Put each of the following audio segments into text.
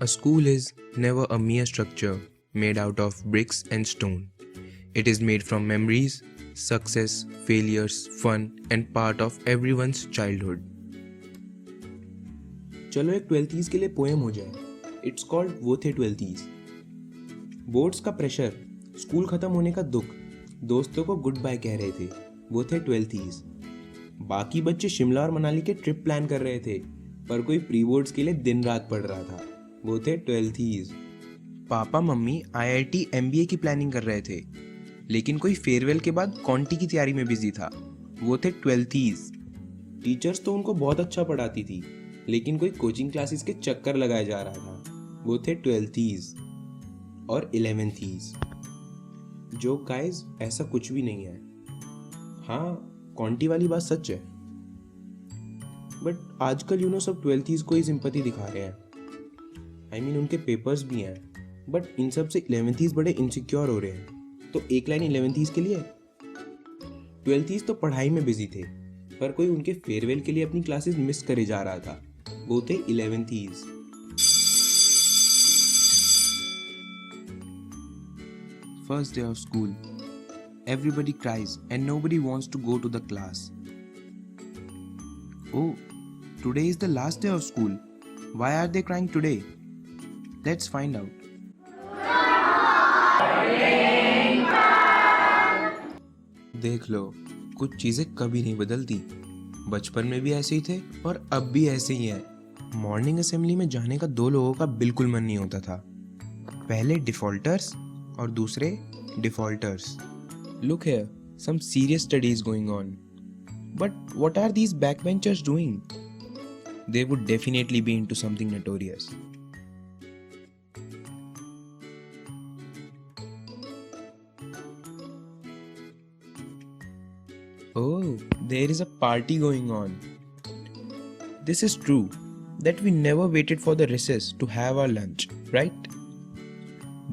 A school is never a mere structure made out of bricks and stone. It is made from memories, success, failures, fun, and part of everyone's childhood. चलो एक ट्वेल्थीज के लिए poem हो जाए. It's called वो थे ट्वेल्थीज. Boards का pressure, school खत्म होने का दुख, दोस्तों को गुड बाय कह रहे थे. वो थे ट्वेल्थीज. बाकी बच्चे शिमला और मनाली के ट्रिप प्लान कर रहे थे, पर कोई प्री बोर्ड्स के लिए दिन रात पढ़ रहा था. वो थे ट्वेल्थीज. पापा मम्मी IIT MBA की प्लानिंग कर रहे थे, लेकिन कोई फेयरवेल के बाद कॉन्टी की तैयारी में बिजी था. वो थे ट्वेल्थीज. टीचर्स तो उनको बहुत अच्छा पढ़ाती थी, लेकिन कोई कोचिंग क्लासेस के चक्कर लगाया जा रहा था. वो थे ट्वेल्थीज और इलेवेंथीज. जो गाइस ऐसा कुछ भी नहीं है. हाँ, कॉन्टी वाली बात सच है, बट आजकल सब ट्वेल्थीज को ही सिंपैथी दिखा रहे हैं. I mean, उनके पेपर्स भी हैं, बट इन सब से इलेवेंथीज बड़े इनसिक्योर हो रहे हैं. तो एक लाइन इलेवेंथीज के लिए. ट्वेल्थीज तो पढ़ाई में बिजी थे, पर कोई उनके फेयरवेल के लिए अपनी क्लासेस मिस करे जा रहा था. वो थे इलेवेंथीज. First day of school. Everybody cries and nobody wants to go to the class. Oh, today is the last day of school. Why are they crying today? Let's find out. देख लो, कुछ चीजें कभी नहीं बदलती. बचपन में भी ऐसे ही थे और अब भी ऐसे ही है. मॉर्निंग असेंबली में जाने का दो लोगों का बिल्कुल मन नहीं होता था. पहले डिफॉल्टर्स और दूसरे defaulters. Look here, some serious studies going on. But what are these backbenchers doing? They would definitely be into something notorious. Oh, there is a party going on. This is true, that we never waited for the recess to have our lunch, right?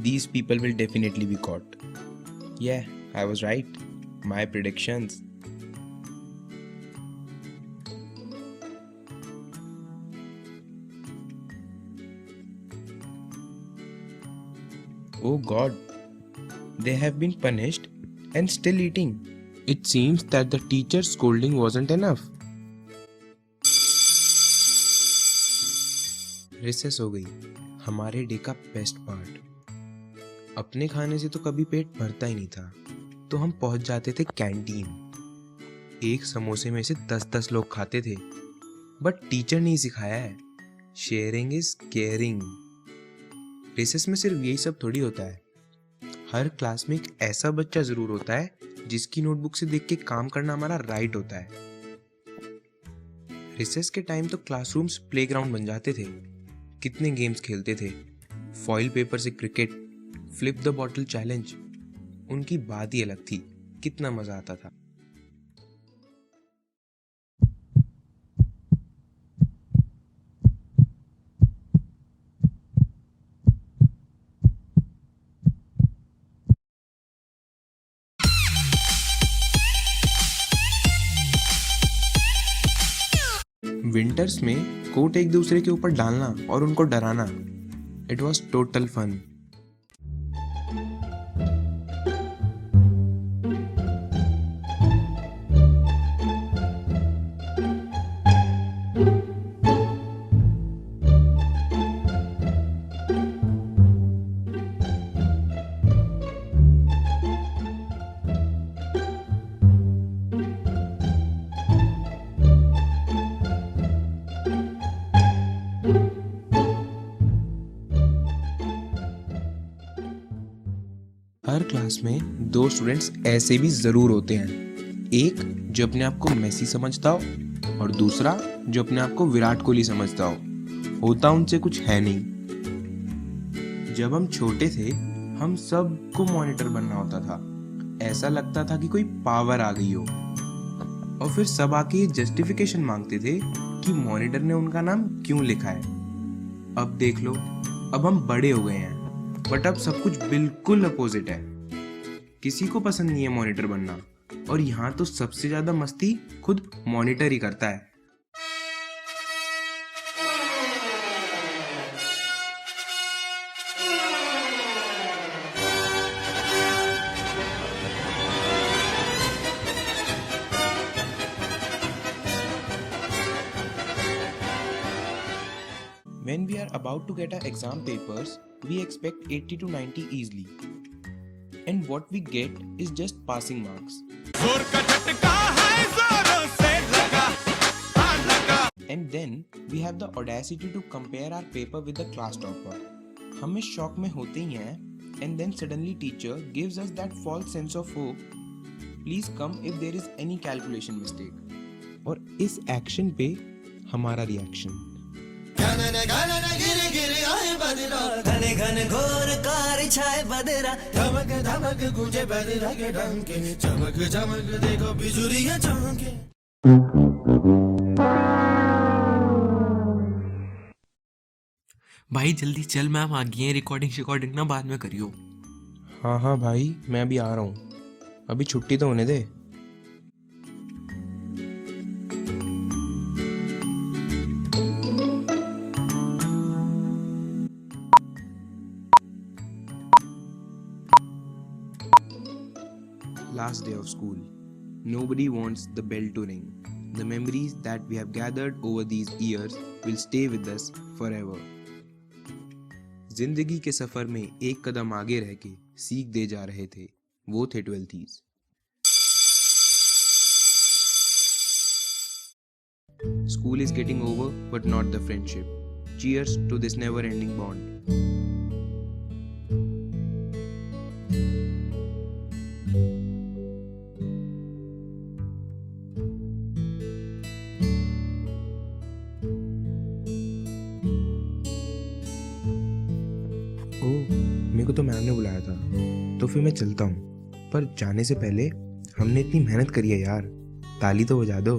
These people will definitely be caught. Yeah, I was right. My predictions. Oh God, they have been punished and still eating. It seems that the teacher's scolding wasn't enough. Recess हो गई, हमारे day का best part. अपने खाने से तो कभी पेट भरता ही नहीं था, तो हम पहुंच जाते थे कैंटीन. एक समोसे में से 10-10 लोग खाते थे. बट टीचर ने सिखाया है, शेयरिंग इज केयरिंग. रिसेस में सिर्फ यही सब थोड़ी होता है. हर क्लास में एक ऐसा बच्चा जरूर होता है जिसकी नोटबुक से देख के काम करना हमारा राइट होता है. रिसेस के टाइम तो क्लासरूम्स प्लेग्राउंड बन जाते थे. कितने गेम्स खेलते थे. फॉइल पेपर से cricket, flip the bottle challenge. उनकी बात ही अलग थी. कितना मजा आता था. विंटर्स में कोट एक दूसरे के ऊपर डालना और उनको डराना. It was total fun. हर क्लास में दो स्टूडेंट्स ऐसे भी जरूर होते हैं. एक जो अपने आप को मेसी समझता हो और दूसरा जो अपने आप को विराट कोहली समझता हो. होता उनसे कुछ है नहीं. जब हम छोटे थे, हम सबको मॉनिटर बनना होता था. ऐसा लगता था कि कोई पावर आ गई हो, और फिर सब आके ये जस्टिफिकेशन मांगते थे कि मॉनिटर ने उनका नाम क्यों लिखा है. अब देख लो, अब हम बड़े हो गए हैं, बट अब सब कुछ बिल्कुल अपोजिट है. किसी को पसंद नहीं है मॉनिटर बनना, और यहाँ तो सबसे ज्यादा मस्ती खुद मॉनिटर ही करता है. When we are about to get our exam papers, we expect 80 to 90 easily. And what we get is just passing marks. जोर का झटका है जोरों से लगा हाँ लगा And then we have the audacity to compare our paper with the class topper. हम इस शॉक में होते ही हैं and then suddenly teacher gives us that false sense of hope. Please come if there is any calculation mistake. और इस action पे हमारा reaction. घन घन गिर गिर आए बदरा घने घन घोर कार छाए बदरा धमक धमक गूंजे बदरा के डंके चमक चमक देखो बिजुरियां चमके भाई जल्दी चल, मैम आ गई है। रिकॉर्डिंग ना बाद में करियो। हाँ हाँ भाई, मैं अभी आ रहा हूँ, अभी छुट्टी तो होने दे। Last day of school. Nobody wants the bell to ring. The memories that we have gathered over these years will stay with us forever. जिंदगी के सफर में एक कदम आगे रह के सीख दे जा रहे थे वो थे 12th। School is getting over, but not the friendship. Cheers to this never-ending bond. ओह, मेरे को तो मैम ने बुलाया था, तो फिर मैं चलता हूँ। पर जाने से पहले हमने इतनी मेहनत करी है यार, ताली तो बजा दो।